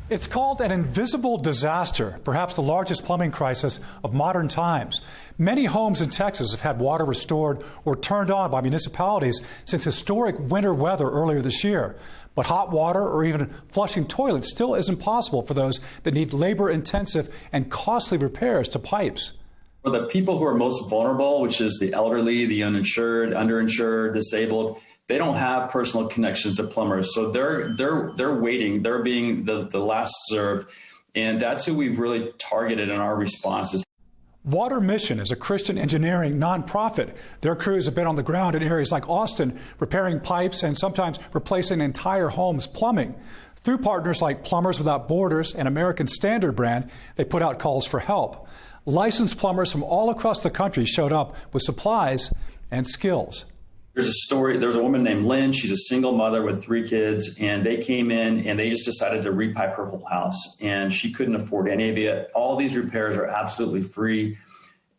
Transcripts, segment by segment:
It's called an invisible disaster, perhaps the largest plumbing crisis of modern times. Many homes in Texas have had water restored or turned on by municipalities since historic winter weather earlier this year. But hot water or even flushing toilets still isn't possible for those that need labor-intensive and costly repairs to pipes. For the people who are most vulnerable, which is the elderly, the uninsured, underinsured, disabled, they don't have personal connections to plumbers. So they're waiting. They're being the last served. And that's who we've really targeted in our responses. Water Mission is a Christian engineering nonprofit. Their crews have been on the ground in areas like Austin, repairing pipes and sometimes replacing entire homes' plumbing. Through partners like Plumbers Without Borders and American Standard brand, they put out calls for help. Licensed plumbers from all across the country showed up with supplies and skills. There's a story. There's a woman named Lynn. She's a single mother with 3 kids, and they came in and they just decided to repipe her whole house, and she couldn't afford any of it. All these repairs are absolutely free,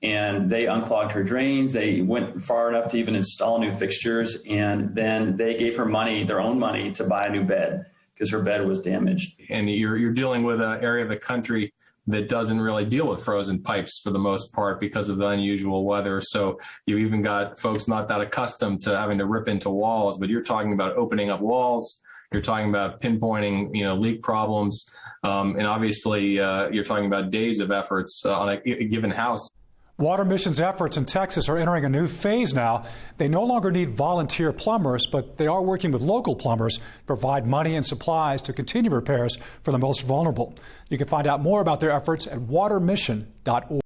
and they unclogged her drains. They went far enough to even install new fixtures, and then they gave her money, their own money, to buy a new bed because her bed was damaged. And you're dealing with an area of the country that doesn't really deal with frozen pipes for the most part because of the unusual weather. So you even got folks not that accustomed to having to rip into walls, but you're talking about opening up walls. You're talking about pinpointing, leak problems. And obviously you're talking about days of efforts on a given house. Water Mission's efforts in Texas are entering a new phase now. They no longer need volunteer plumbers, but they are working with local plumbers to provide money and supplies to continue repairs for the most vulnerable. You can find out more about their efforts at watermission.org.